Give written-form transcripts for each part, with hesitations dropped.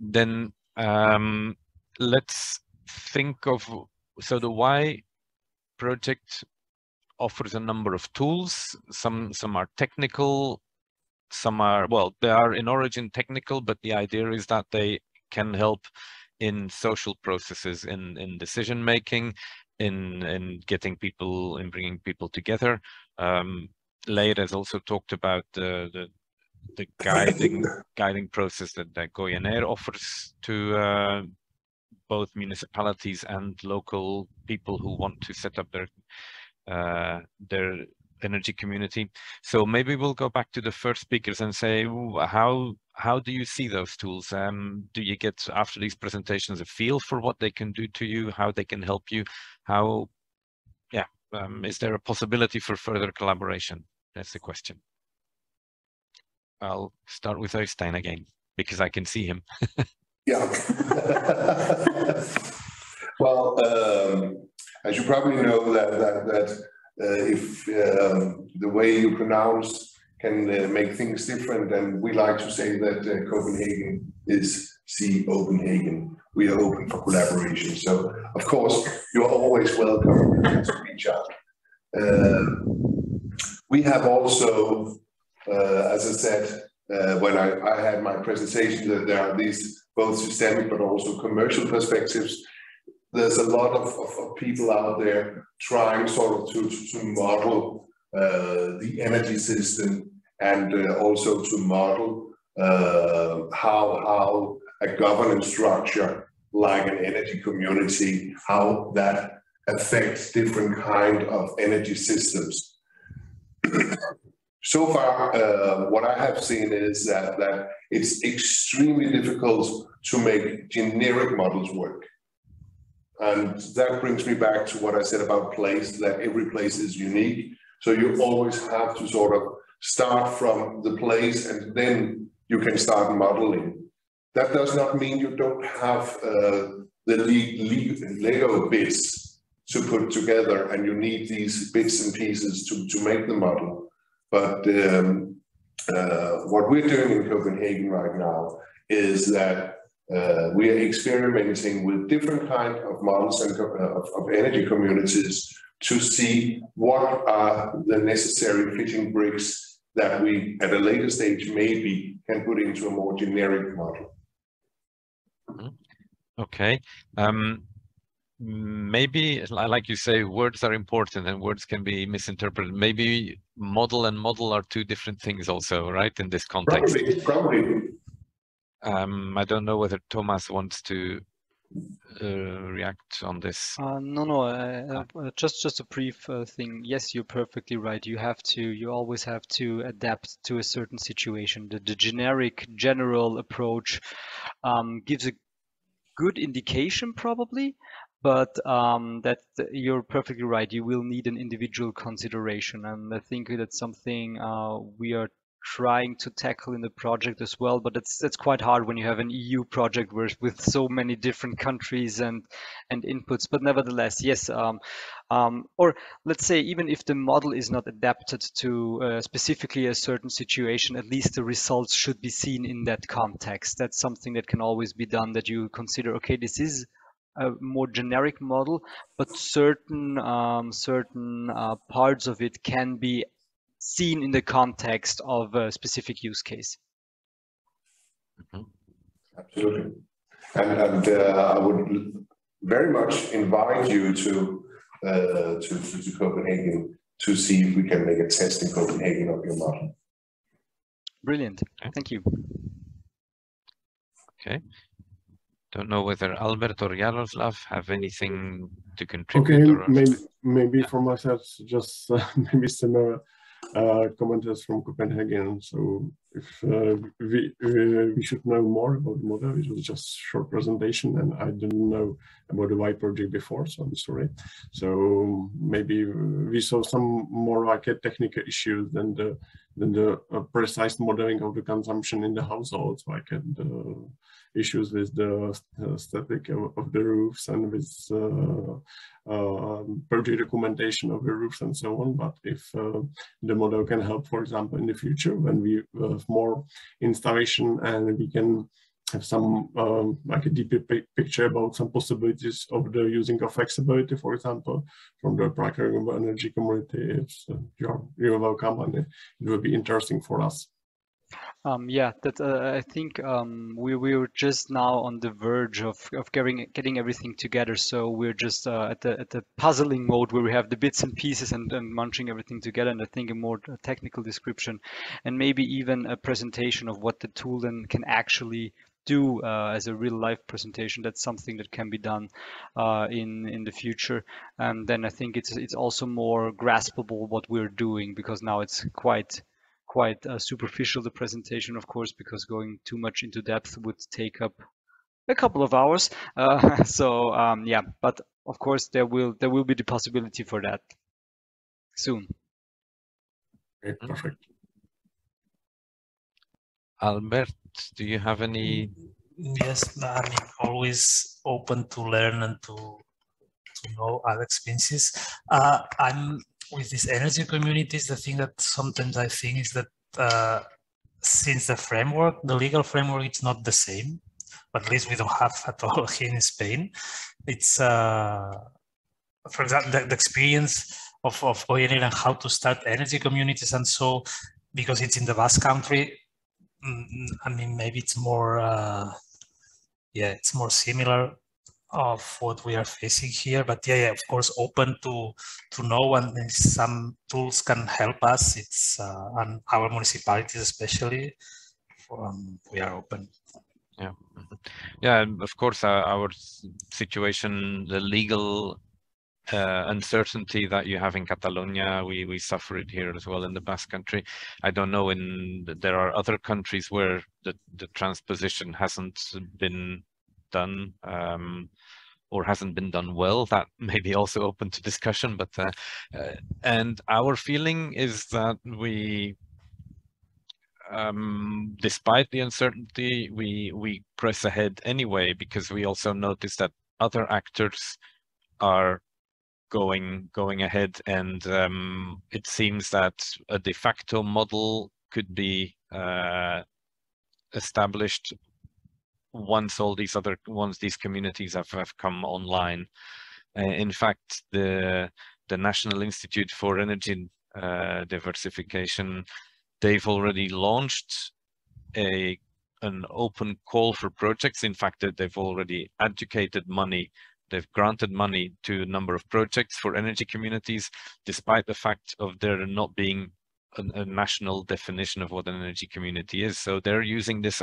then let's think of, so the Y project offers a number of tools. Some are technical, some are, well, they are in origin technical, but the idea is that they can help in social processes, in decision making, in getting people, in bringing people together. Leir has also talked about the guiding process that Goyener offers to both municipalities and local people who want to set up their energy community. So maybe we'll go back to the first speakers and say, how do you see those tools? Do you get, after these presentations, a feel for what they can do to you, how they can help you? How, yeah, is there a possibility for further collaboration? That's the question. I'll start with Øystein again, because I can see him. Yeah. Well, as you probably know, that if the way you pronounce can make things different, and we like to say that Copenhagen is Copenhagen. We are open for collaboration. So, of course, you are always welcome to reach out. We have also, as I said, when I had my presentation, that there are these both systemic but also commercial perspectives. There's a lot of people out there trying sort of to model the energy system, and also to model how a governance structure like an energy community, how that affects different kind of energy systems. So far, what I have seen is that it's extremely difficult to make generic models work. And that brings me back to what I said about place, that every place is unique. So you always have to sort of start from the place, and then you can start modeling. That does not mean you don't have the Lego bits to put together, and you need these bits and pieces to make the model. But what we're doing in Copenhagen right now is that we are experimenting with different kinds of models and of energy communities to see what are the necessary fitting bricks that we, at a later stage, maybe can put into a more generic model. Okay. Maybe, like you say, words are important and words can be misinterpreted. Maybe model and model are two different things also, right, in this context? Probably. I don't know whether Thomas wants to react on this. No. Just a brief thing. Yes, you're perfectly right. You always have to adapt to a certain situation. The general approach gives a good indication, probably, but you're perfectly right. You will need an individual consideration, and I think that's something we are trying to tackle in the project as well. But that's quite hard when you have an EU project with so many different countries and inputs. But nevertheless, yes. Or let's say, even if the model is not adapted to specifically a certain situation, at least the results should be seen in that context. That's something that can always be done, that you consider, okay, this is a more generic model, but certain parts of it can be seen in the context of a specific use case. Absolutely. And I would very much invite you to Copenhagen to see if we can make a test in Copenhagen of your model. Brilliant. Thank you. Okay. Don't know whether Albert or Jaroslav have anything to contribute. Okay, maybe for myself, just maybe similar commenters from Copenhagen. So if we should know more about the model, it was just a short presentation, and I didn't know about the Y project before, so I'm sorry. So maybe we saw some more like a technical issues than the precise modeling of the consumption in the households, like the issues with the static of the roofs and with project documentation of the roofs and so on. But if the model can help, for example, in the future when we have more installation and we can have some like a deeper picture about some possibilities of the using of flexibility, for example, from the primary renewable energy community, you're welcome, and it will be interesting for us. Yeah, that I think we're just now on the verge of getting everything together. So we're just at the puzzling mode where we have the bits and pieces and munching everything together. And I think a more technical description and maybe even a presentation of what the tool then can actually do as a real life presentation. That's something that can be done in the future. And then I think it's also more graspable what we're doing, because now it's quite superficial, the presentation, of course, because going too much into depth would take up a couple of hours. Yeah, but of course there will be the possibility for that soon. Okay, perfect. Albert, do you have any? Yes, I mean, always open to learn and to know other experiences. I'm with these energy communities. The thing that sometimes I think is that since the legal framework, it's not the same, but at least we don't have at all here in Spain. It's, for example, the experience of going in and how to start energy communities, and so, because it's in the Basque Country, I mean, maybe it's more, yeah, it's more similar of what we are facing here, but yeah, of course, open to know, and some tools can help us. It's and our municipalities especially, we are open. Yeah, yeah, and of course, our situation, the legal uncertainty that you have in Catalonia, we suffer it here as well in the Basque Country. I don't know, there are other countries where the transposition hasn't been done or hasn't been done well. That may be also open to discussion, but and our feeling is that we despite the uncertainty, we press ahead anyway, because we also notice that other actors are going ahead, and it seems that a de facto model could be established once these communities have come online. In fact, the National Institute for Energy Diversification, they've already launched an open call for projects. In fact, they've already advocated money. They've granted money to a number of projects for energy communities, despite the fact of there not being a national definition of what an energy community is. So they're using this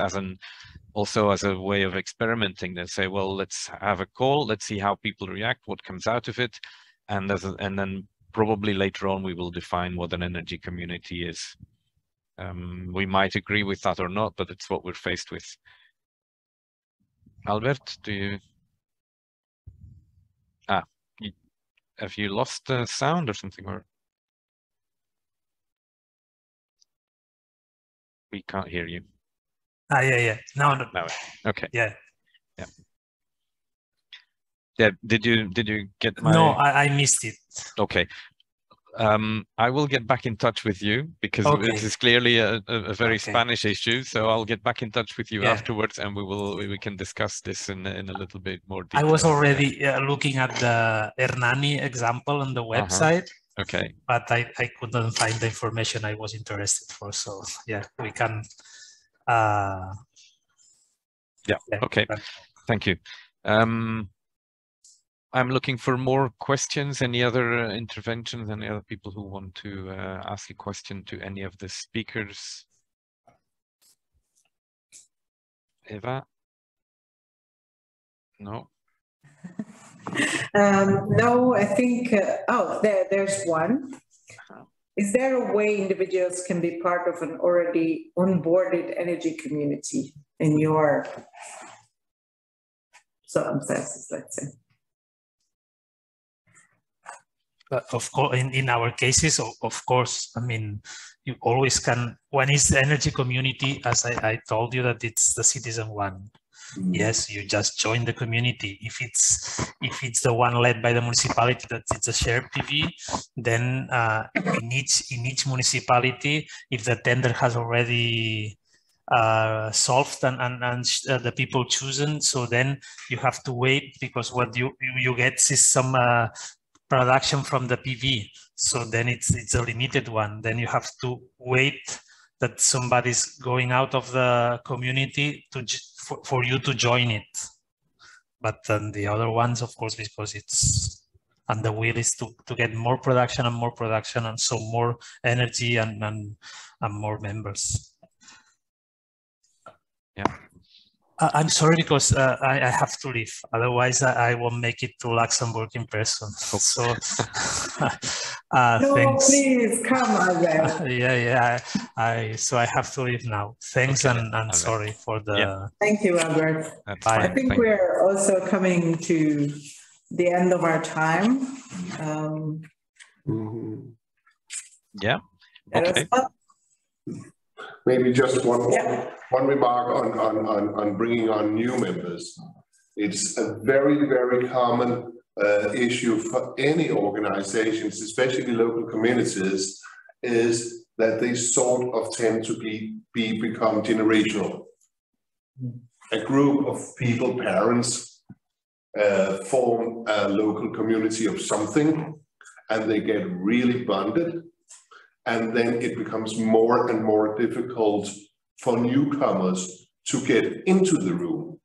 also as a way of experimenting. They say, well, let's have a call, let's see how people react, what comes out of it, and then probably later on we will define what an energy community is. We might agree with that or not, but it's what we're faced with. Albert, do you? Have you lost the sound or something, or? We can't hear you. Yeah. No. Okay. Yeah. Did you get my? No, I missed it. Okay. I will get back in touch with you, because this is clearly a very Spanish issue. So I'll get back in touch with you afterwards, and we can discuss this in a little bit more detail. I was already looking at the Hernani example on the website. Okay. But I couldn't find the information I was interested for. So yeah, we can. Okay. Thank you. I'm looking for more questions. Any other interventions? Any other people who want to ask a question to any of the speakers? Eva? No? No, I think, there's one. Is there a way individuals can be part of an already onboarded energy community in your circumstances, let's say? Of course, in our cases, of course, I mean, you always can. One is the energy community, as I told you, that it's the citizen one. Yes, you just join the community. If it's the one led by the municipality, that it's a shared PV, then in each municipality, if the tender has already solved and the people chosen. So then you have to wait, because what you get is some production from the PV. So then it's a limited one. Then you have to wait that somebody's going out of the community for you to join it. But then the other ones, of course, because it's, and the will is to get more production, and so more energy and more members. Yeah. I'm sorry, because I have to leave. Otherwise, I won't make it to Luxembourg in person. Oh. So, No, thanks. please come, Albert. So I have to leave now. Thanks, Okay, and sorry for the. Yeah. Thank you, Albert. That's Bye. fine. I think we're also coming to the end of our time. Yeah. Okay. Maybe just one remark on bringing on new members. It's a very, very common issue for any organizations, especially local communities, is that they sort of tend to become generational. A group of people, parents, form a local community of something, and they get really bonded. And then it becomes more and more difficult for newcomers to get into the room.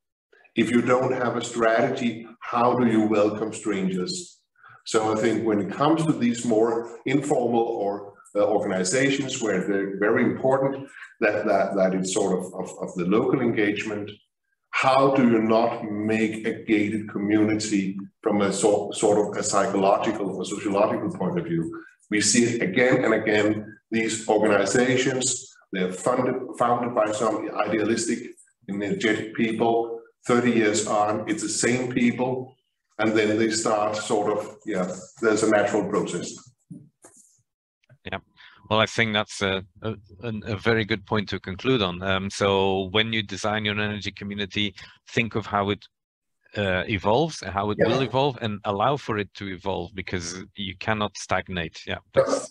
If you don't have a strategy, how do you welcome strangers? So I think when it comes to these more informal or organizations where they're very important, that it's sort of the local engagement, how do you not make a gated community from a sort of a psychological or sociological point of view? We see it again and again. These organizations, they're founded by some idealistic, energetic people. 30 years on, it's the same people. And then they start sort of, there's a natural process. Yeah, well, I think that's a very good point to conclude on. So when you design your energy community, think of how it evolves and how it will evolve, and allow for it to evolve, because you cannot stagnate. Yeah, that's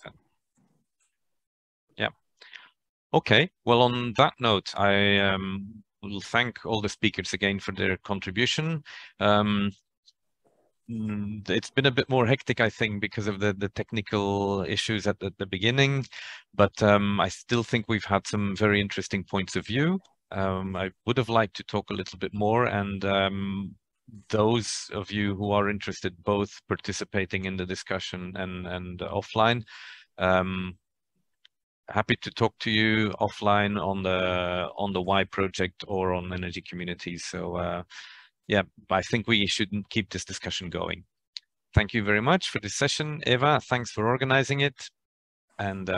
okay. Well, on that note, I will thank all the speakers again for their contribution. It's been a bit more hectic, I think, because of the technical issues at the beginning, but I still think we've had some very interesting points of view. I would have liked to talk a little bit more, and those of you who are interested, both participating in the discussion and offline, happy to talk to you offline on the Y project or on energy communities. So yeah, I think we should keep this discussion going. Thank you very much for this session, Eva. Thanks for organizing it, and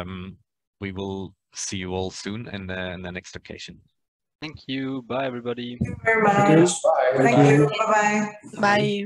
we will see you all soon in the next occasion. Thank you. Bye, everybody. Thank you very much. Bye. Thank you. Bye-bye. Bye.